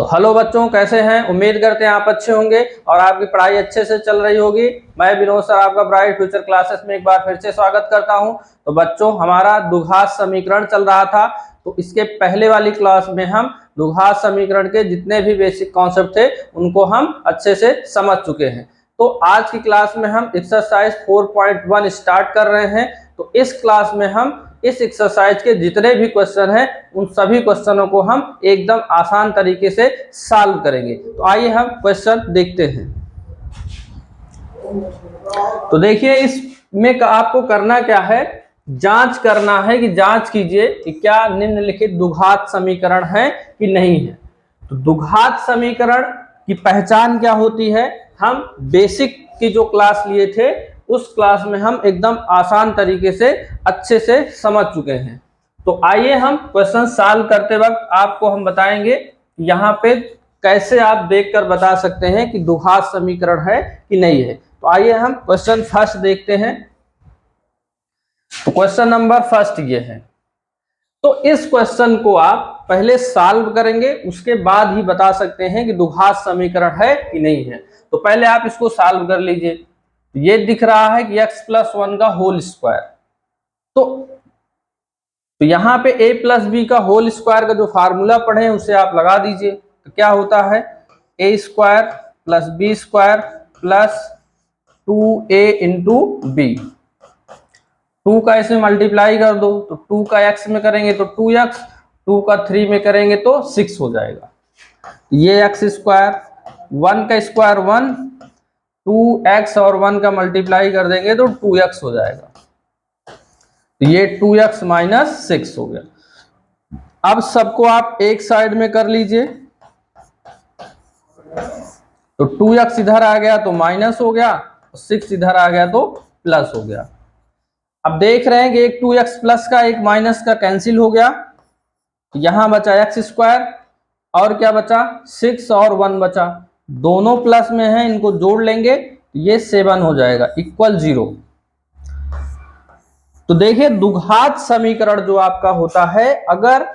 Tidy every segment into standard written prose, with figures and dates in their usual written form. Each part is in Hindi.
तो हेलो बच्चों, कैसे हैं? उम्मीद करते हैं आप अच्छे होंगे और आपकी पढ़ाई अच्छे से चल रही होगी। मैं विनोद सर आपका ब्राइट फ्यूचर क्लासेस में एक बार फिर से स्वागत करता हूं। तो बच्चों, हमारा द्विघात समीकरण चल रहा था, तो इसके पहले वाली क्लास में हम द्विघात समीकरण के जितने भी बेसिक कॉन्सेप्ट थे उनको हम अच्छे से समझ चुके हैं। तो आज की क्लास में हम एक्सरसाइज 4.1 स्टार्ट कर रहे हैं। तो इस क्लास में हम इस एक्सरसाइज के जितने भी क्वेश्चन हैं उन सभी क्वेश्चनों को हम एकदम आसान तरीके से सॉल्व करेंगे। तो आइए हम क्वेश्चन देखते हैं। तो देखिए, इसमें आपको करना क्या है, जांच करना है कि जांच कीजिए कि क्या निम्नलिखित द्विघात समीकरण है कि नहीं है। तो द्विघात समीकरण की पहचान क्या होती है, हम बेसिक की जो क्लास लिए थे उस क्लास में हम एकदम आसान तरीके से अच्छे से समझ चुके हैं। तो आइए हम क्वेश्चन सॉल्व करते वक्त आपको हम बताएंगे यहाँ पे कैसे आप देखकर बता सकते हैं कि द्विघात समीकरण है कि नहीं है। तो आइए हम क्वेश्चन फर्स्ट देखते हैं। तो क्वेश्चन नंबर फर्स्ट ये है। तो इस क्वेश्चन को आप पहले सॉल्व करेंगे, उसके बाद ही बता सकते हैं कि द्विघात समीकरण है कि नहीं है। तो पहले आप इसको सॉल्व कर लीजिए। ये दिख रहा है कि x + 1 का होल स्क्वायर। तो यहां पे a + b का होल स्क्वायर का जो फार्मूला पढ़े हैं उसे आप लगा दीजिए। तो क्या होता है, a² + b² + 2a × b। 2 का इसमें मल्टीप्लाई कर दो, तो 2 का x में करेंगे तो 2x, 2 का 3 में करेंगे तो 6 हो जाएगा। ये x², 1 का स्क्वायर 1, 2x और 1 का मल्टीप्लाई कर देंगे तो 2x हो जाएगा। ये 2x - 6 हो गया। अब सबको आप एक साइड में कर लीजिए। तो 2x इधर आ गया तो माइनस हो गया, 6 इधर आ गया तो प्लस हो गया। अब देख रहे हैं कि एक 2x प्लस का एक माइनस का कैंसिल हो गया। यहां बचा x² और क्या बचा, 6 और 1 बचा। दोनों प्लस में है, इनको जोड़ लेंगे तो ये 7 हो जाएगा = 0। तो देखिए, द्विघात समीकरण जो आपका होता है, अगर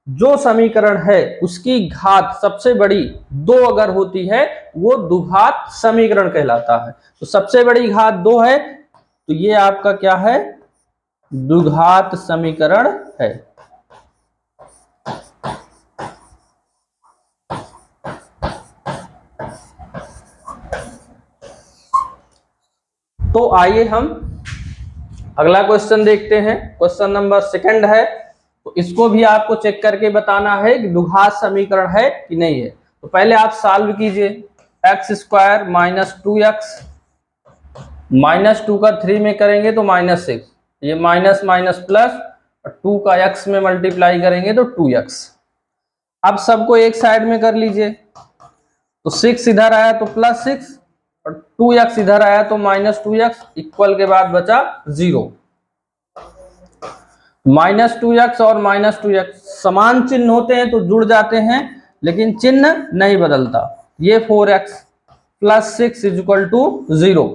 जो समीकरण है उसकी घात सबसे बड़ी 2 अगर होती है वो द्विघात समीकरण कहलाता है। तो सबसे बड़ी घात 2 है तो ये आपका क्या है, द्विघात समीकरण है। तो आइए हम अगला क्वेश्चन देखते हैं। क्वेश्चन नंबर सेकंड है। तो इसको भी आपको चेक करके बताना है कि द्विघात समीकरण है कि नहीं है। तो पहले आप सॉल्व कीजिए। x² - 2x, -2 का 3 में करेंगे तो -6, ये माइनस माइनस प्लस, 2 का x में मल्टीप्लाई करेंगे तो 2x। अब सबको एक साइड में कर लीजिए। तो 6 इधर आया तो +6 और 2x इधर आया तो -2x, इक्वल के बाद बचा 0। -2x और -2x समान चिन्ह होते हैं तो जुड़ जाते हैं, लेकिन चिन्ह नहीं बदलता। ये 4x + 6 = 0।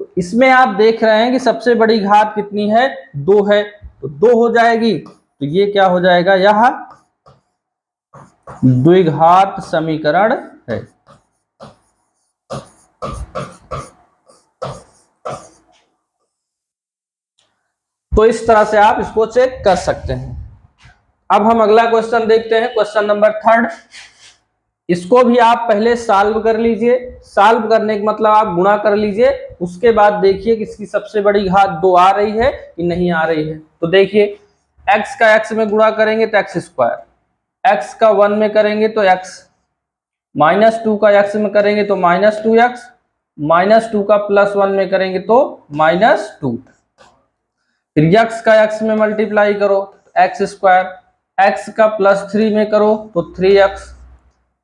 तो इसमें आप देख रहे हैं कि सबसे बड़ी घात कितनी है, 2 है, तो 2 हो जाएगी। तो ये क्या हो जाएगा, यह द्विघात समीकरण है। तो इस तरह से आप इसको चेक कर सकते हैं। अब हम अगला क्वेश्चन देखते हैं, क्वेश्चन नंबर थर्ड। इसको भी आप पहले सॉल्व कर लीजिए। सॉल्व करने का मतलब आप गुणा कर लीजिए, उसके बाद देखिए कि इसकी सबसे बड़ी घात 2 आ रही है कि नहीं आ रही है। तो देखिए, x का x में गुणा करेंगे तो x², x का 1 में करेंगे तो x, -2 का x में करेंगे तो -2x, -2 का +1 में करेंगे तो -2। फिर x का x में मल्टीप्लाई करो x², x का +3 में करो तो 3x,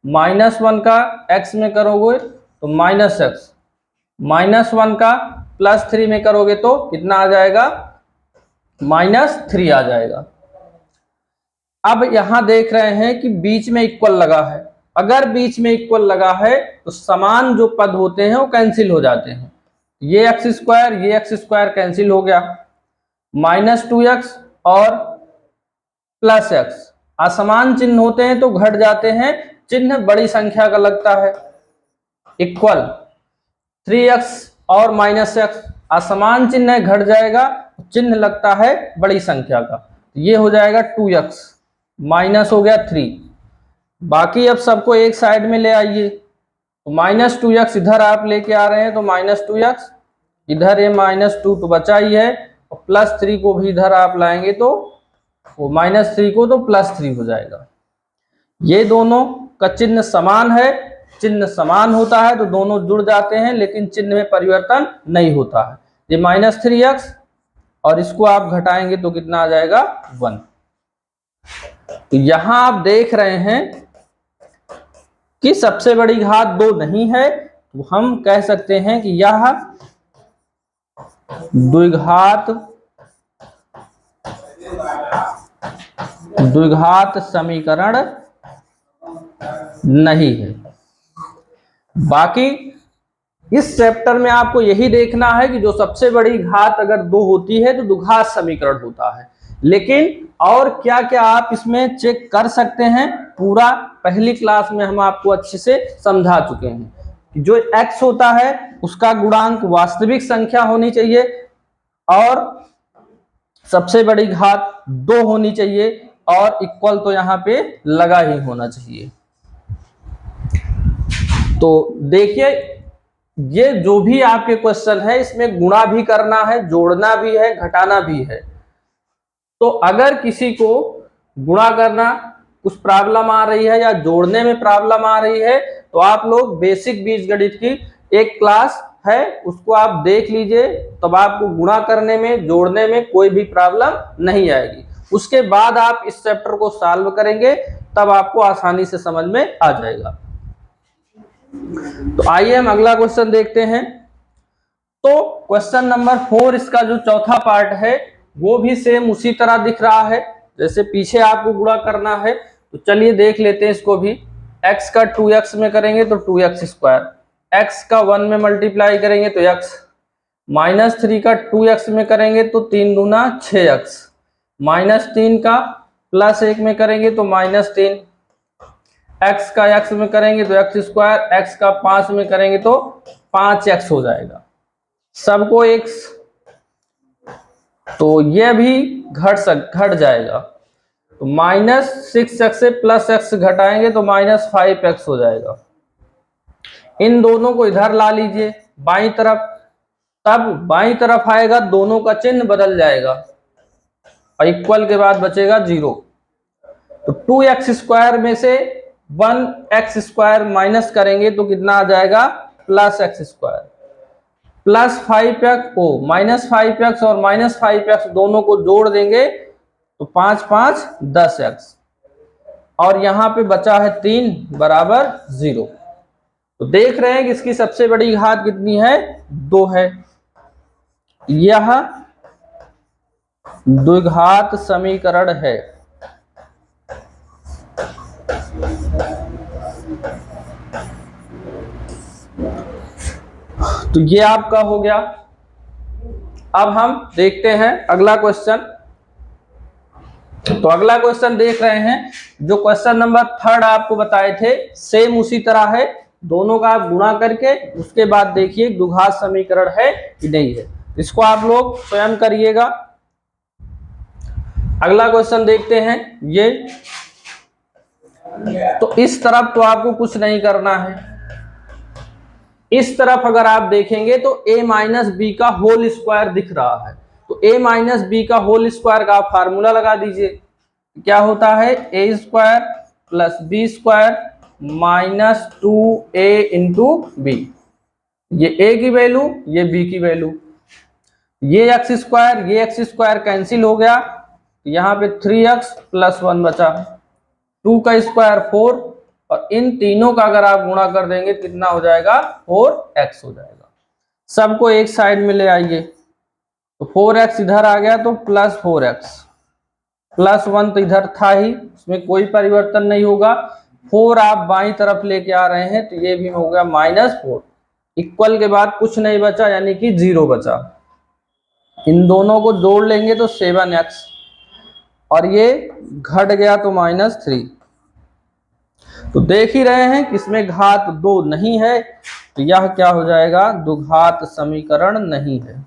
-1 का x में करोगे तो -x, -1 का +3 में करोगे तो कितना आ जाएगा, -3 आ जाएगा। अब यहां देख रहे हैं कि बीच में इक्वल लगा है। अगर बीच में इक्वल लगा है तो समान जो पद होते हैं वो कैंसिल हो जाते हैं। ये x² कैंसिल हो गया, -2x और +x असमान चिन्ह होते हैं तो घट जाते हैं, चिन्ह बड़ी संख्या का लगता है, इक्वल 3x और -x असमान चिन्ह है, घट जाएगा, चिन्ह लगता है बड़ी संख्या का, ये हो जाएगा 2x, माइनस हो गया 3। बाकी अब सबको एक साइड में ले आइए, तो -2x इधर आप लेके आ रहे हैं तो -2x, इधर ये -2 तो बचा ही है, और +3 को भी इधर आप लाएंगे तो वो -3 को तो +3 हो जाएगा। ये दोनों का चिन्ह समान है, चिन्ह समान होता है तो दोनों जुड़ जाते हैं, लेकिन चिन्ह में परिवर्तन नहीं होता है। ये -3x और इसको आप घटाएंगे तो कितना आ जाएगा 1। तो यहां आप देख रहे हैं कि सबसे बड़ी घात 2 नहीं है, तो हम कह सकते हैं कि यह द्विघात समीकरण नहीं है। बाकी इस चैप्टर में आपको यही देखना है कि जो सबसे बड़ी घात अगर 2 होती है तो द्विघात समीकरण होता है, लेकिन और क्या क्या आप इसमें चेक कर सकते हैं, पूरा पहली क्लास में हम आपको अच्छे से समझा चुके हैं कि जो x होता है उसका गुणांक वास्तविक संख्या होनी चाहिए और सबसे बड़ी घात 2 होनी चाहिए और इक्वल तो यहाँ पे लगा ही होना चाहिए। तो देखिए ये जो भी आपके क्वेश्चन है इसमें गुणा भी करना है, जोड़ना भी है, घटाना भी है। तो अगर किसी को गुणा करना कुछ प्रॉब्लम आ रही है या जोड़ने में प्रॉब्लम आ रही है तो आप लोग बेसिक बीजगणित की एक क्लास है उसको आप देख लीजिए, तब आपको गुणा करने में जोड़ने में कोई भी प्रॉब्लम नहीं आएगी। उसके बाद आप इस चैप्टर को सॉल्व करेंगे तब आपको आसानी से समझ में आ जाएगा। तो आइए हम अगला क्वेश्चन देखते हैं। तो क्वेश्चन नंबर 4 इसका जो चौथा पार्ट है वो भी सेम उसी तरह दिख रहा है जैसे पीछे आपको गुणा करना है। तो चलिए देख लेते हैं इसको भी। x का 2x में करेंगे तो 2x स्क्वायर, x का 1 में मल्टीप्लाई करेंगे तो x, -3 का 2x में करेंगे तो 3 दूना 6x, -3 का +1 में करेंगे तो -3, x का x में करेंगे तो x स्क्वायर, x का 5 में करेंगे तो 5x हो जाएगा, सबको x, तो यह भी घट जाएगा। तो -6x से +x घटाएंगे तो -5x हो जाएगा। इन दोनों को इधर ला लीजिए बाईं तरफ, तब बाईं तरफ आएगा दोनों का चिन्ह बदल जाएगा और इक्वल के बाद बचेगा 0। तो 2x स्क्वायर में से 1x स्क्वायर माइनस करेंगे तो कितना आ जाएगा +x स्क्वायर, +5x को -5x और -5x दोनों को जोड़ देंगे तो 5 5 10x और यहाँ पे बचा है 3 बराबर 0। तो देख रहे हैं कि इसकी सबसे बड़ी घात कितनी है 2 है। यह द्विघात समीकरण है। तो ये आपका हो गया। अब हम देखते हैं अगला क्वेश्चन। तो अगला क्वेश्चन देख रहे हैं, जो क्वेश्चन नंबर 3 आपको बताए थे सेम उसी तरह है, दोनों का आप गुणा करके उसके बाद देखिए द्विघात समीकरण है कि नहीं है, इसको आप लोग स्वयं करिएगा। अगला क्वेश्चन देखते हैं ये। तो इस तरफ तो आपको कुछ नहीं करना है, इस तरफ अगर आप देखेंगे तो a माइनस बी का होल स्क्वायर दिख रहा है। तो a माइनस बी का होल स्क्वायर का आप फार्मूला लगा दीजिए, क्या होता है a square plus B square -2a into B, ये a की वैल्यू ये b की वैल्यू, ये x स्क्वायर कैंसिल हो गया, यहाँ पे 3x + 1 बचा, 2 का स्क्वायर 4 और इन तीनों का अगर आप गुणा कर देंगे कितना हो जाएगा 4x हो जाएगा। सबको एक साइड में ले आइए, तो 4x इधर आ गया तो +4x, +1 तो इधर था ही, उसमें कोई परिवर्तन नहीं होगा। 4 आप बाईं तरफ लेके आ रहे हैं तो ये भी हो गया -4, इक्वल के बाद कुछ नहीं बचा यानी कि 0 बचा। इन दोनों को जोड़ लेंगे तो 7x और ये घट गया तो -3। तो देख ही रहे हैं कि इसमें घात 2 नहीं है, तो यह क्या हो जाएगा, द्विघात समीकरण नहीं है।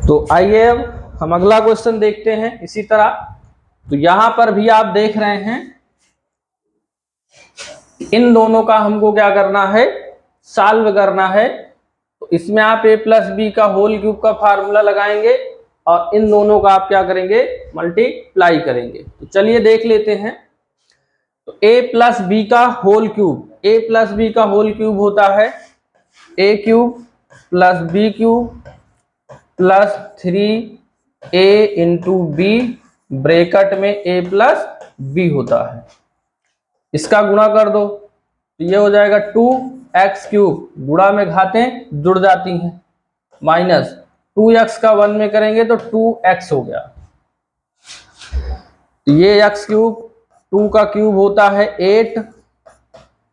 तो आइए अब हम अगला क्वेश्चन देखते हैं इसी तरह। तो यहां पर भी आप देख रहे हैं इन दोनों का हमको क्या करना है, सॉल्व करना है। तो इसमें आप a प्लस बी का होल क्यूब का फार्मूला लगाएंगे और इन दोनों का आप क्या करेंगे, मल्टीप्लाई करेंगे। तो चलिए देख लेते हैं। तो a प्लस बी का whole cube, a plus B का होल क्यूब होता है a cube plus B cube plus 3a into B, bracket में a प्लस बी होता है। इसका गुणा कर दो तो ये हो जाएगा 2x क्यूब, गुणा में घातें जुड़ जाती हैं, माइनस 2x का 1 में करेंगे तो 2x हो गया। तो ये x क्यूब, 2 का क्यूब होता है 8,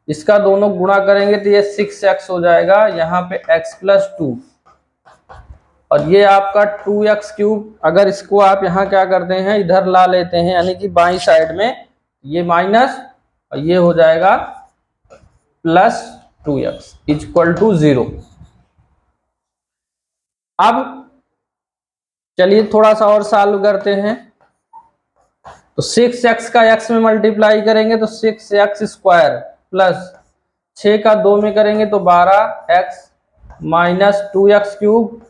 इसका दोनों गुणा करेंगे तो ये 6x हो जाएगा, यहाँ पे x प्लस 2, और ये आपका 2x क्यूब। अगर इसको आप यहाँ क्या करते हैं, इधर ला लेते हैं, यानी कि बाईं साइड में, ये माइनस और ये हो जाएगा प्लस 2x इक्वल टू 0। अब चलिए थोड़ा सा और सॉल्व करते हैं। तो 6x का x में मल्टीप्लाई करेंगे तो 6x स्क्वायर प्लस 6 का 2 में करेंगे तो 12x minus 2x cube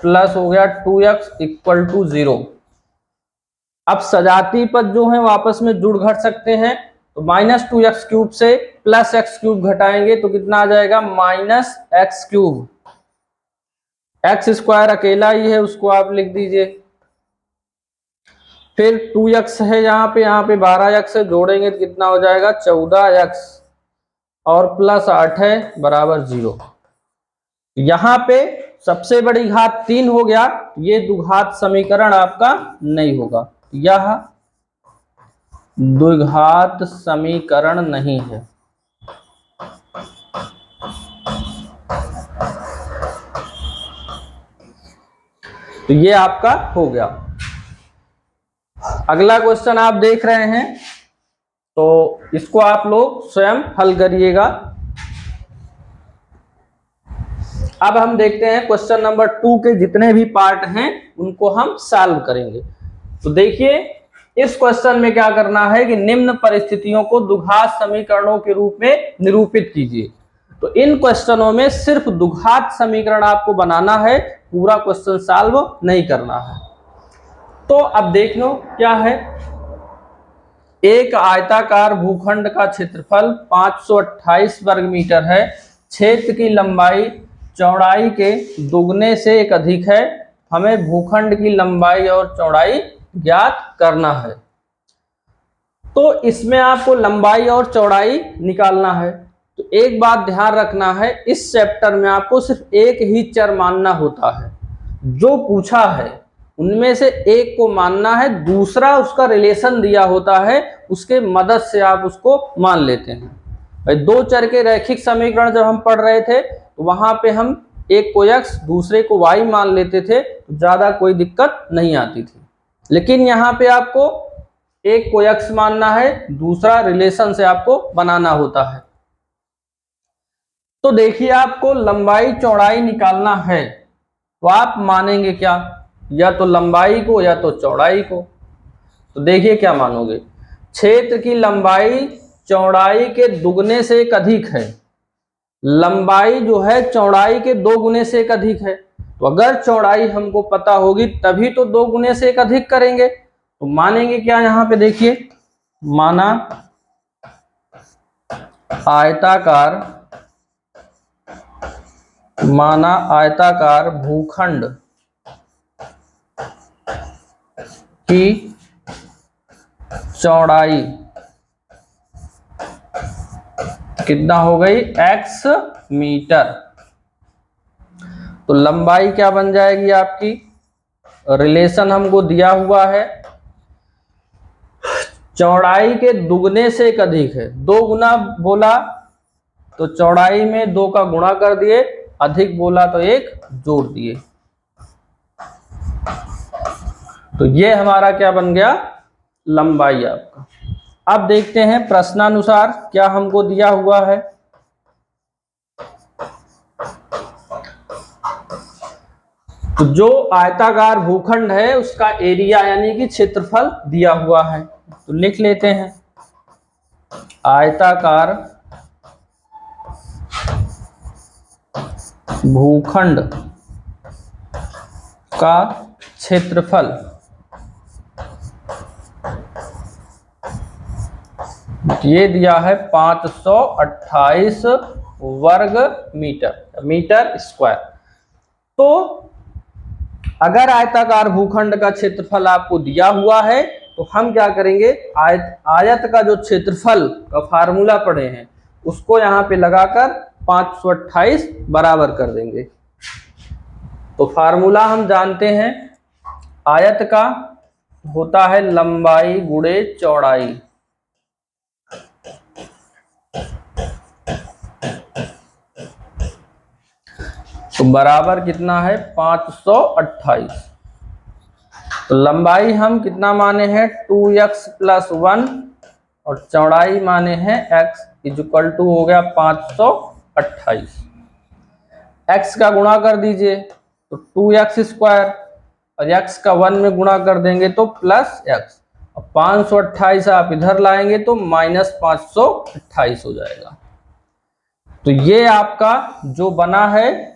plus हो गया 2x इक्वल टू 0। अब सजाती पद जो है वापस में जुड़ घट सकते हैं, तो माइनस 2x क्यूब से प्लस x क्यूब घटाएंगे तो कितना आ जाएगा, minus x cube. x square अकेला ही है, उसको आप लिख दीजिए। फिर 2x है यहाँ पे 12x है, जोड़ेंगे तो कितना हो जाएगा 14x, और प्लस 8 है बराबर 0। यहाँ पे सबसे बड़ी घात 3 हो गया, ये द्विघात समीकरण आपका नहीं होगा, यह द्विघात समीकरण नहीं है। तो ये आपका हो गया। अगला क्वेश्चन आप देख रहे हैं, तो इसको आप लोग स्वयं हल करिएगा। अब हम देखते हैं क्वेश्चन नंबर 2 के जितने भी पार्ट हैं उनको हम सॉल्व करेंगे। तो देखिए इस क्वेश्चन में क्या करना है कि निम्न परिस्थितियों को द्विघात समीकरणों के रूप में निरूपित कीजिए। तो इन क्वेश्चनों में सिर्फ द्विघात समीकरण आपको बनाना है, पूरा क्वेश्चन सॉल्व नहीं करना है। तो अब देख लो क्या है। एक आयताकार भूखंड का क्षेत्रफल 528 वर्ग मीटर है, क्षेत्र की लंबाई चौड़ाई के दुगने से एक अधिक है, हमें भूखंड की लंबाई और चौड़ाई ज्ञात करना है। तो इसमें आपको लंबाई और चौड़ाई निकालना है। तो एक बात ध्यान रखना है, इस चैप्टर में आपको सिर्फ एक ही चर मानना होता है। जो पूछा है उनमें से एक को मानना है, दूसरा उसका रिलेशन दिया होता है, उसके मदद से आप उसको मान लेते हैं। भाई दो चर के रैखिक समीकरण जब हम पढ़ रहे थे तो वहां पे हम एक को x दूसरे को y मान लेते थे, तो ज्यादा कोई दिक्कत नहीं आती थी। लेकिन यहाँ पे आपको एक को x मानना है, दूसरा रिलेशन से आपको बनाना होता है। तो देखिए आपको लंबाई चौड़ाई निकालना है, तो आप मानेंगे क्या, या तो लंबाई को या तो चौड़ाई को। तो देखिए क्या मानोगे, क्षेत्र की लंबाई चौड़ाई के दुगने से एक अधिक है, लंबाई जो है चौड़ाई के 2 गुने से एक अधिक है। तो अगर चौड़ाई हमको पता होगी तभी तो 2 गुने से एक अधिक करेंगे। तो मानेंगे क्या, यहाँ पे देखिए, माना आयताकार भूखंड की चौड़ाई कितना हो गई, x मीटर। तो लंबाई क्या बन जाएगी आपकी, रिलेशन हमको दिया हुआ है, चौड़ाई के दुगने से एक अधिक है। 2 गुना बोला तो चौड़ाई में 2 का गुणा कर दिए, अधिक बोला तो 1 जोड़ दिए। तो ये हमारा क्या बन गया, लंबाई आपका। अब देखते हैं प्रश्नानुसार क्या हमको दिया हुआ है। तो जो आयताकार भूखंड है उसका एरिया यानी कि क्षेत्रफल दिया हुआ है, तो लिख लेते हैं आयताकार भूखंड का क्षेत्रफल ये दिया है 528 वर्ग मीटर स्क्वायर। तो अगर आयताकार भूखंड का क्षेत्रफल आपको दिया हुआ है तो हम क्या करेंगे, आयत का जो क्षेत्रफल का फार्मूला पढ़े हैं उसको यहाँ पे लगाकर 528 बराबर कर देंगे। तो फार्मूला हम जानते हैं, आयत का होता है लंबाई गुणे चौड़ाई। तो बराबर कितना है 528। तो लंबाई हम कितना माने हैं 2x + 1 और चौड़ाई माने हैं x = हो गया 528। x का गुणा कर दीजिए तो 2x² और x का 1 में गुणा कर देंगे तो +x। अब 528 आप इधर लाएंगे तो -528 हो जाएगा। तो ये आपका जो बना है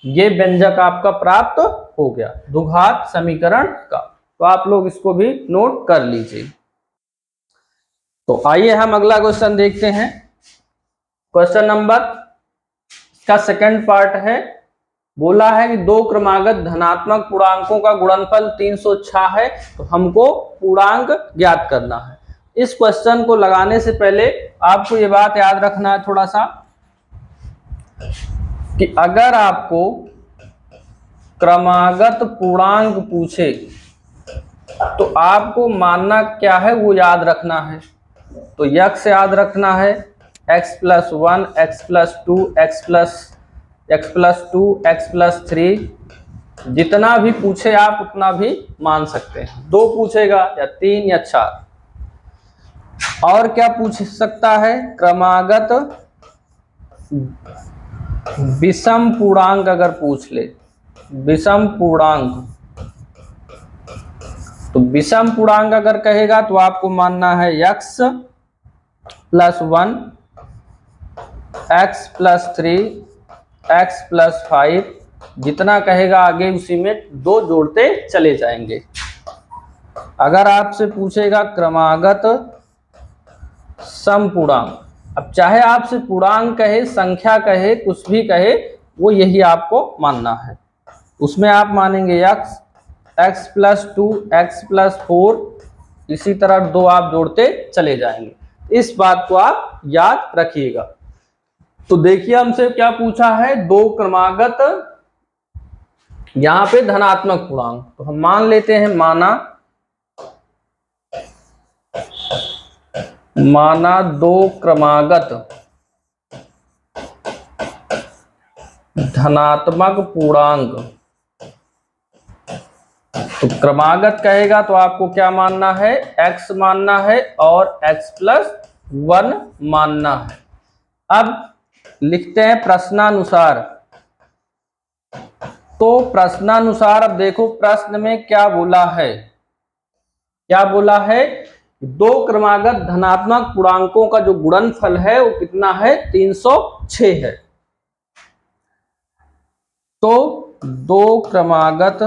ये व्यंजक आपका प्राप्त हो गया द्विघात समीकरण का। तो आप लोग इसको भी नोट कर लीजिए। तो आइए हम अगला क्वेश्चन देखते हैं। क्वेश्चन नंबर का सेकंड पार्ट है, बोला है कि दो क्रमागत धनात्मक पूर्णांकों का गुणनफल 306 है, तो हमको पूर्णांक ज्ञात करना है। इस क्वेश्चन को लगाने से पहले आपको ये बात याद रखना है थोड़ा सा कि अगर आपको क्रमागत पूर्णांक पूछे तो आपको मानना क्या है वो याद रखना है। तो x याद रखना है, x + 1, x + 2, x + 2, x + 3, जितना भी पूछे आप उतना भी मान सकते हैं। 2 पूछेगा या 3 या 4। और क्या पूछ सकता है, क्रमागत विषम पूर्णांक अगर पूछ ले, विषम पूर्णांक। तो विषम पूर्णांक अगर कहेगा तो आपको मानना है x + 1, x + 3, x + 5, जितना कहेगा आगे उसी में 2 जोड़ते चले जाएंगे। अगर आपसे पूछेगा क्रमागत समपूर्णांक, अब चाहे आपसे पूर्णांक कहे, संख्या कहे, कुछ भी कहे, वो यही आपको मानना है। उसमें आप मानेंगे x + 2, x + 4, इसी तरह 2 आप जोड़ते चले जाएंगे। इस बात को आप याद रखिएगा। तो देखिए हमसे क्या पूछा है, दो क्रमागत यहां पे धनात्मक पूर्णांक। तो हम मान लेते हैं, माना दो क्रमागत धनात्मक पूर्णांक। तो क्रमागत कहेगा तो आपको क्या मानना है, x मानना है और x + 1 मानना है। अब लिखते हैं प्रश्नानुसार। तो प्रश्नानुसार अब देखो प्रश्न में क्या बोला है, क्या बोला है, दो क्रमागत धनात्मक पूर्णांकों का जो गुणनफल है वो कितना है, 306 है। तो दो क्रमागत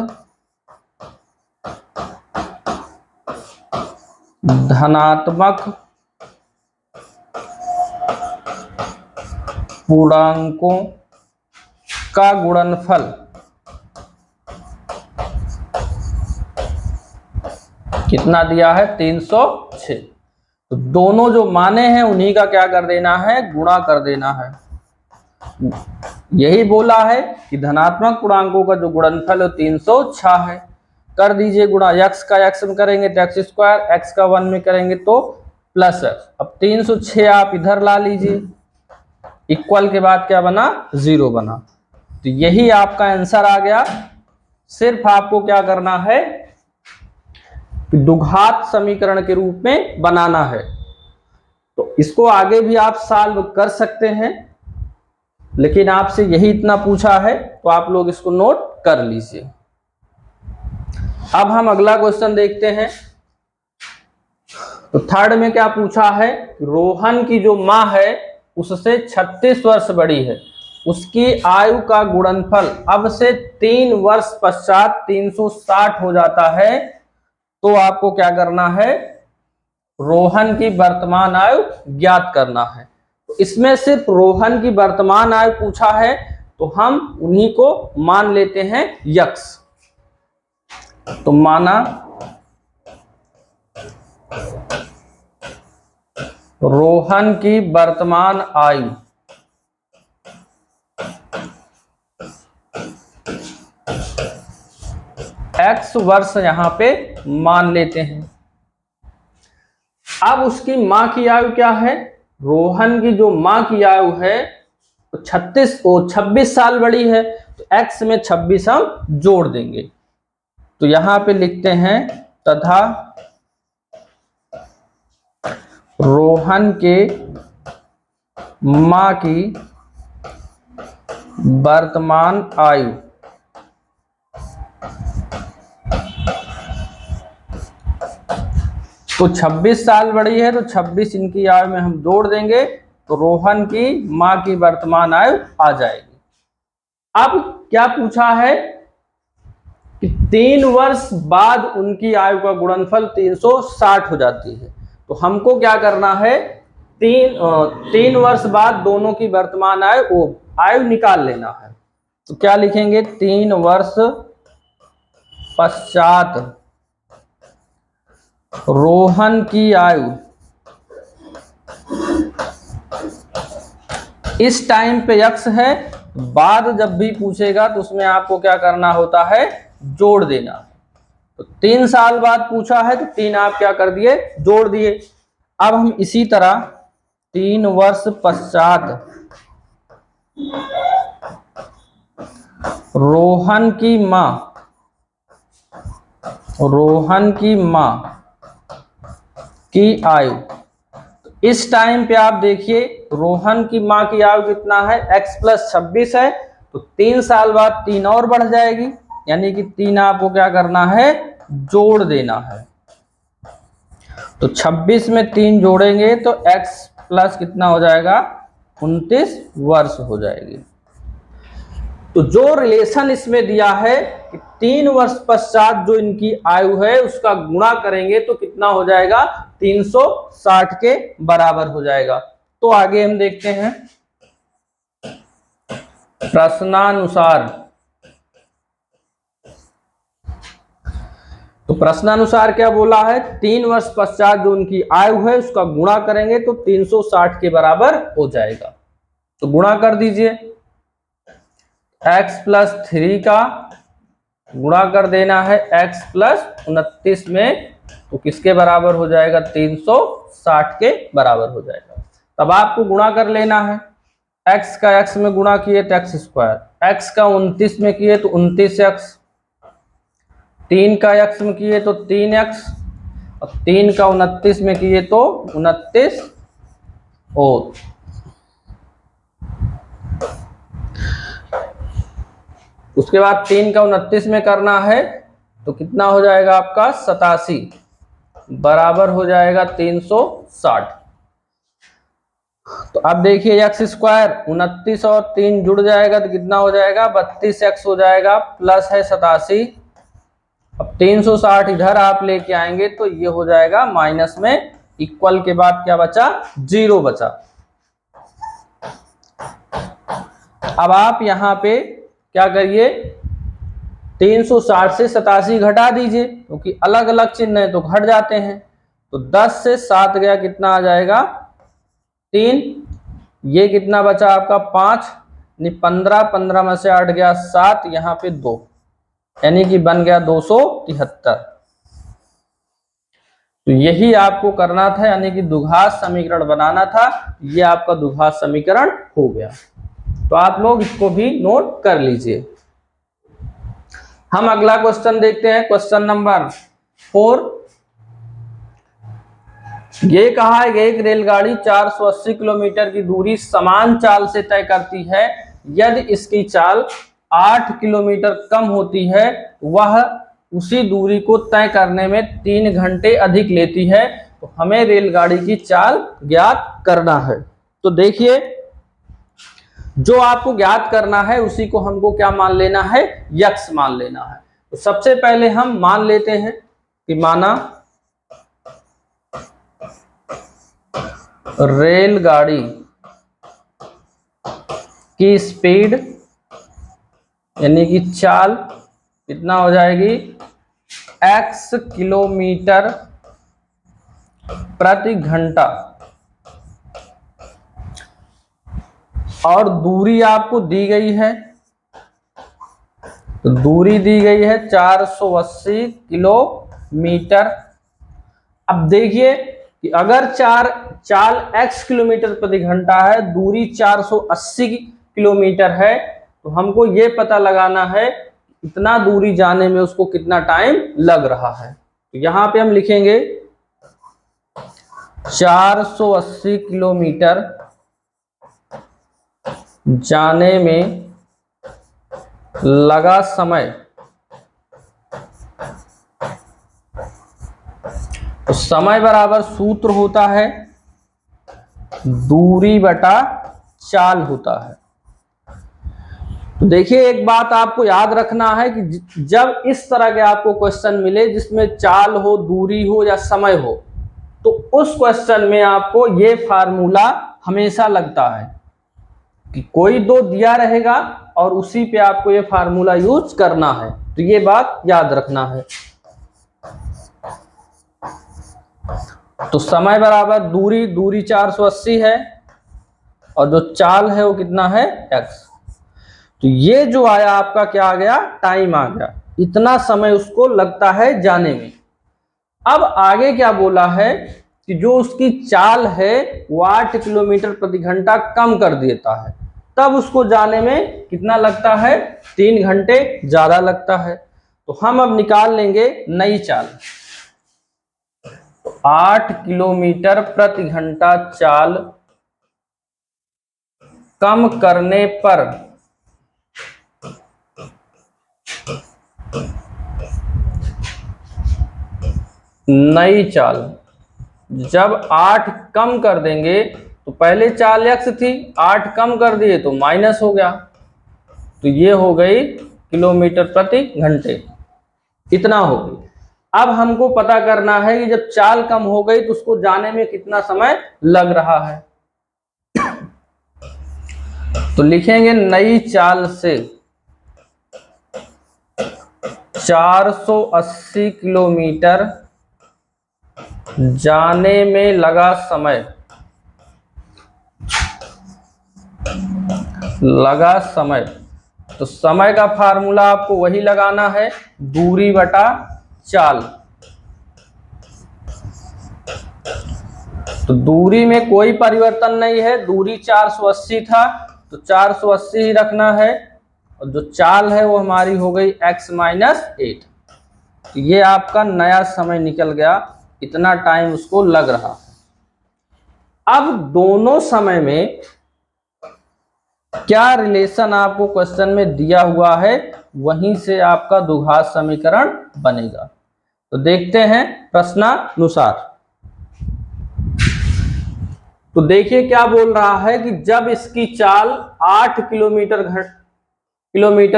धनात्मक पूर्णांकों का गुणनफल कितना दिया है, 306। तो दोनों जो माने हैं उन्हीं का क्या कर देना है, गुणा कर देना है। यही बोला है कि धनात्मक पूर्णांकों का जो गुणनफल है 306 है। कर दीजिए गुणा, x का x में करेंगे तो x², x का 1 में करेंगे तो +x। अब 306 आप इधर ला लीजिए, इक्वल के बाद क्या बना, 0 बना। तो यही आपका आंसर आ गया। सिर्फ आपको क्या करना है, कि द्विघात समीकरण के रूप में बनाना है। तो इसको आगे भी आप सॉल्व कर सकते हैं, लेकिन आपसे यही इतना पूछा है तो आप लोग इसको नोट कर लीजिए। अब हम अगला क्वेश्चन देखते हैं। तो थर्ड में क्या पूछा है, रोहन की जो माँ है उससे 36 वर्ष बड़ी है, उसकी आयु का गुणनफल अब से 3 वर्ष पश्चात 360 हो जाता है, तो आपको क्या करना है, रोहन की वर्तमान आयु ज्ञात करना है। तो इसमें सिर्फ रोहन की वर्तमान आयु पूछा है, तो हम उन्हीं को मान लेते हैं यक्स। तो माना रोहन की वर्तमान आयु x वर्ष यहां पे मान लेते हैं। अब उसकी मां की आयु क्या है, रोहन की जो मां की आयु है तो 26 साल बड़ी है, तो x में 26 हम जोड़ देंगे। तो यहां पे लिखते हैं तथा रोहन के मां की वर्तमान आयु तो 26 साल बड़ी है, तो 26 इनकी आयु में हम जोड़ देंगे, तो रोहन की मां की वर्तमान आयु आ जाएगी। अब क्या पूछा है कि 3 वर्ष बाद उनकी आयु का गुणनफल 360 हो जाती है। तो हमको क्या करना है, 3 वर्ष बाद दोनों की वर्तमान आयु निकाल लेना है। तो क्या लिखेंगे, 3 वर्ष पश्चात रोहन की आयु, इस टाइम पे यक्स है, बाद जब भी पूछेगा तो उसमें आपको क्या करना होता है, जोड़ देना। तो 3 साल बाद पूछा है तो 3 आप क्या कर दिए, जोड़ दिए। अब हम इसी तरह 3 वर्ष पश्चात रोहन की मां की आयु, इस टाइम पे आप देखिए रोहन की मां की आयु कितना है, x + 26 है, तो 3 साल बाद 3 और बढ़ जाएगी, यानी कि 3 आपको क्या करना है, जोड़ देना है। तो 26 में 3 जोड़ेंगे तो x प्लस कितना हो जाएगा, 29 वर्ष हो जाएगी। तो जो रिलेशन इसमें दिया है कि 3 वर्ष पश्चात जो इनकी आयु है उसका गुणा करेंगे तो कितना हो जाएगा, 360 के बराबर हो जाएगा। तो आगे हम देखते हैं प्रश्नानुसार। तो प्रश्नानुसार क्या बोला है, 3 वर्ष पश्चात जो उनकी आयु है उसका गुणा करेंगे तो 360 के बराबर हो जाएगा। तो गुणा कर दीजिए, x + 3 का गुणा कर देना है x + 29 में, तो किसके बराबर हो जाएगा, 360 के बराबर हो जाएगा। तब आपको गुणा कर लेना है, x का x में गुणा किए तो x², x का 29 में किए तो 29x, 3 का x में किए तो 3x, और 3 का 29 में किए तो 29, और उसके बाद 3 का 29 में करना है तो कितना हो जाएगा आपका, 87 बराबर हो जाएगा 360। तो अब देखिए x² 29 और 3 जुड़ जाएगा तो कितना हो जाएगा, 32x हो जाएगा, प्लस है 87। अब 360 इधर आप लेके आएंगे तो ये हो जाएगा माइनस में, इक्वल के बाद क्या बचा, 0 बचा। अब आप यहाँ पे क्या करिए, 360 से 87 घटा दीजिए, क्योंकि अलग अलग चिन्ह है तो घट जाते हैं। तो 10 से 7 गया, कितना आ जाएगा, 3, ये कितना बचा आपका 5, 15, 15 में से 8 गया 7, यहाँ पे 2, यानी कि बन गया 273। तो यही आपको करना था, यानी कि द्विघात समीकरण बनाना था। ये आपका द्विघात समीकरण हो गया। तो आप लोग इसको भी नोट कर लीजिए। हम अगला क्वेश्चन देखते हैं, क्वेश्चन नंबर 4। ये कहा है कि एक रेलगाड़ी 480 किलोमीटर की दूरी समान चाल से तय करती है। यदि इसकी चाल 8 किलोमीटर कम होती है, वह उसी दूरी को तय करने में 3 घंटे अधिक लेती है। तो हमें रेलगाड़ी की चाल ज्ञात करना है। तो देखिए, जो आपको ज्ञात करना है उसी को हमको क्या मान लेना है, यक्स मान लेना है। तो सबसे पहले हम मान लेते हैं कि माना रेलगाड़ी की स्पीड यानी कि चाल कितना हो जाएगी, x किलोमीटर प्रति घंटा, और दूरी आपको दी गई है। तो दूरी दी गई है 480 किलोमीटर। अब देखिए कि अगर चाल x किलोमीटर प्रति घंटा है, दूरी 480 किलोमीटर है, तो हमको ये पता लगाना है इतना दूरी जाने में उसको कितना टाइम लग रहा है। तो यहाँ पे हम लिखेंगे 480 किलोमीटर जाने में लगा समय। तो समय बराबर सूत्र होता है दूरी बटा चाल होता है। तो देखिए, एक बात आपको याद रखना है कि जब इस तरह के आपको क्वेश्चन मिले जिसमें चाल हो, दूरी हो या समय हो, तो उस क्वेश्चन में आपको ये फार्मूला हमेशा लगता है कि कोई दो दिया रहेगा और उसी पे आपको ये फार्मूला यूज करना है। तो ये बात याद रखना है। तो समय बराबर दूरी 480 है और जो चाल है वो कितना है, x। तो ये जो आया आपका क्या आ गया, टाइम आ गया। इतना समय उसको लगता है जाने में। अब आगे क्या बोला है कि जो उसकी चाल है वो 8 किलोमीटर प्रति घंटा कम कर देता है, तब उसको जाने में कितना लगता है, 3 घंटे ज्यादा लगता है। तो हम अब निकाल लेंगे नई चाल। 8 किलोमीटर प्रति घंटा चाल कम करने पर नई चाल, जब 8 कम कर देंगे तो पहले चाल x थी, 8 कम कर दिए तो माइनस हो गया, तो ये हो गई किलोमीटर प्रति घंटे, इतना हो गई। अब हमको पता करना है कि जब चाल कम हो गई तो उसको जाने में कितना समय लग रहा है। तो लिखेंगे नई चाल से 480 किलोमीटर जाने में लगा समय, तो समय का फार्मूला आपको वही लगाना है, दूरी बटा चाल। तो दूरी में कोई परिवर्तन नहीं है, दूरी 480 था तो 480 ही रखना है, और जो चाल है वो हमारी हो गई x माइनस 8। तो ये आपका नया समय निकल गया, इतना टाइम उसको लग रहा है। अब दोनों समय में क्या रिलेशन आपको क्वेश्चन में दिया हुआ है, वहीं से आपका द्विघात समीकरण बनेगा। तो देखते हैं प्रश्नानुसार। तो देखिए क्या बोल रहा है कि जब इसकी चाल 8 किलोमीटर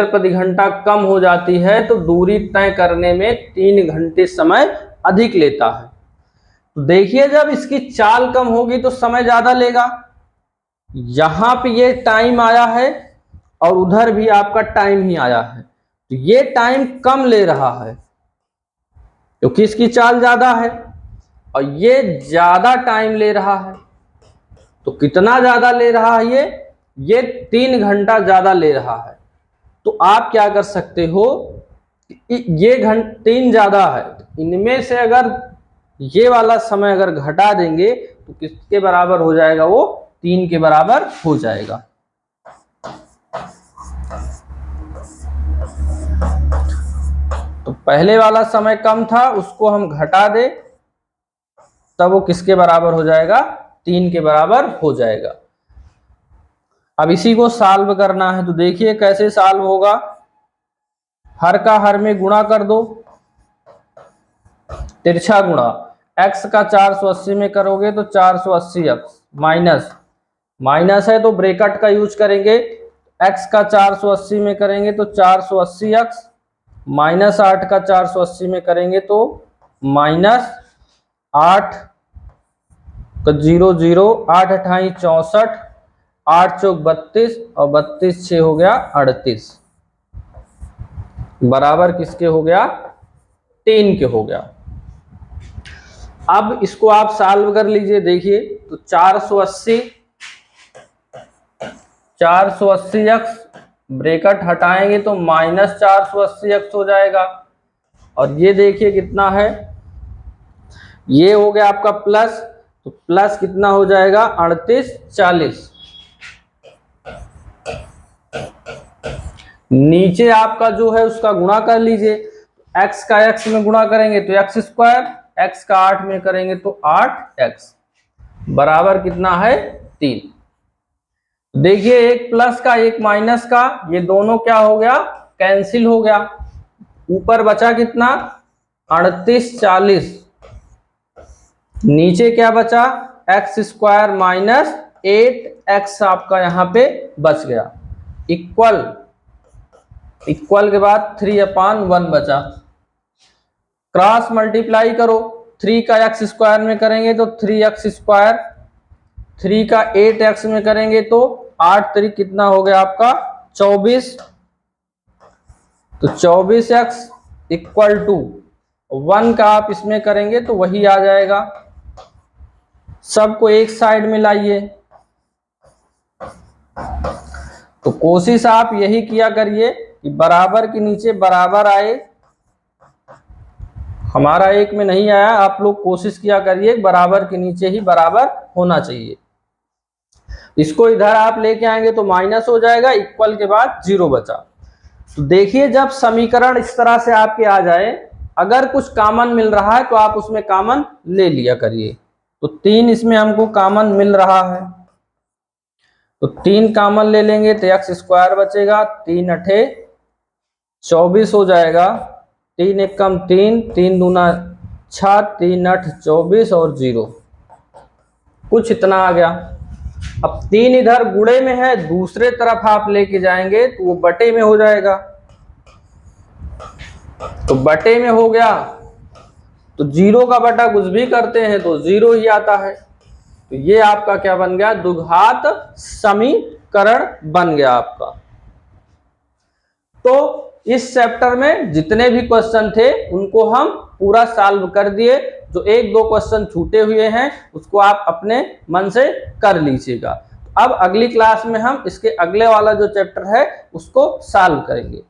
प्रति घंटा कम हो जाती है तो दूरी तय करने में 3 घंटे समय अधिक लेता है। तो देखिए, जब इसकी चाल कम होगी तो समय ज्यादा लेगा। यहां पे ये टाइम आया है और उधर भी आपका टाइम ही आया है, तो ये टाइम कम ले रहा है क्योंकि इसकी चाल ज्यादा है, और ये ज्यादा टाइम ले रहा है। तो कितना ज्यादा ले रहा है, ये 3 घंटा ज्यादा ले रहा है। तो आप क्या कर सकते हो, ये 3 ज्यादा है, इनमें से अगर ये वाला समय अगर घटा देंगे तो किसके बराबर हो जाएगा, वो 3 के बराबर हो जाएगा। तो पहले वाला समय कम था, उसको हम घटा दे तब वो किसके बराबर हो जाएगा, 3 के बराबर हो जाएगा। अब इसी को सॉल्व करना है, तो देखिए कैसे सॉल्व होगा। हर का हर में गुणा कर दो, तिरछा गुणा, x का 480 में करोगे तो 480x, माइनस माइनस है तो ब्रैकेट का यूज करेंगे, x का 480 में करेंगे तो 480x, माइनस 8 का 480 में करेंगे तो माइनस 8 का 0 0, 8 अठाई 64, 8 चौक 32 और 32 6 हो गया 38, बराबर किसके हो गया, 3 के हो गया। अब इसको आप सॉल्व कर लीजिए, देखिए तो 480x ब्रैकेट हटाएंगे तो माइनस 480x हो जाएगा, और ये देखिए कितना है, ये हो गया आपका प्लस, तो प्लस कितना हो जाएगा 38 40, नीचे आपका जो है उसका गुणा कर लीजिए, x का x में गुणा करेंगे तो x स्क्वायर, x का 8 में करेंगे तो 8x, बराबर कितना है 3। देखिए एक प्लस का एक माइनस का, ये दोनों क्या हो गया, कैंसिल हो गया, ऊपर बचा कितना 38 40, नीचे क्या बचा x स्क्वायर माइनस 8x आपका यहाँ पे बच गया, इक्वल के बाद 3/1 बचा, क्रॉस मल्टीप्लाई करो, 3 का x स्क्वायर में करेंगे तो 3x स्क्वायर, 3 का 8x में करेंगे तो 8 3 कितना हो गया आपका 24, तो 24x इक्वल टू 1 का आप इसमें करेंगे तो वही आ जाएगा, सबको एक साइड में लाइए। तो कोशिश आप यही किया करिए कि बराबर के नीचे बराबर आए, हमारा एक में नहीं आया, आप लोग कोशिश किया करिए बराबर के नीचे ही बराबर होना चाहिए। इसको इधर आप लेके आएंगे तो माइनस हो जाएगा, इक्वल के बाद 0 बचा। तो देखिए जब समीकरण इस तरह से आपके आ जाए, अगर कुछ कॉमन मिल रहा है तो आप उसमें कॉमन ले लिया करिए, तो 3 इसमें हमको कॉमन मिल रहा है, तो 3 कॉमन ले लेंगे तो x स्क्वायर बचेगा, 3 अठे 24 हो जाएगा, 3 एक कम 3, 3 दूना 6, 3 8 24 और 0, कुछ इतना आ गया। अब 3 इधर गुणे में है, दूसरे तरफ आप लेके जाएंगे तो वो बटे में हो जाएगा, तो बटे में हो गया, तो 0 का बटा कुछ भी करते हैं तो 0 ही आता है, तो ये आपका क्या बन गया, द्विघात समीकरण बन गया आपका। तो इस चैप्टर में जितने भी क्वेश्चन थे उनको हम पूरा सॉल्व कर दिए, जो 1-2 क्वेश्चन छूटे हुए हैं उसको आप अपने मन से कर लीजिएगा। अब अगली क्लास में हम इसके अगले वाला जो चैप्टर है उसको सॉल्व करेंगे।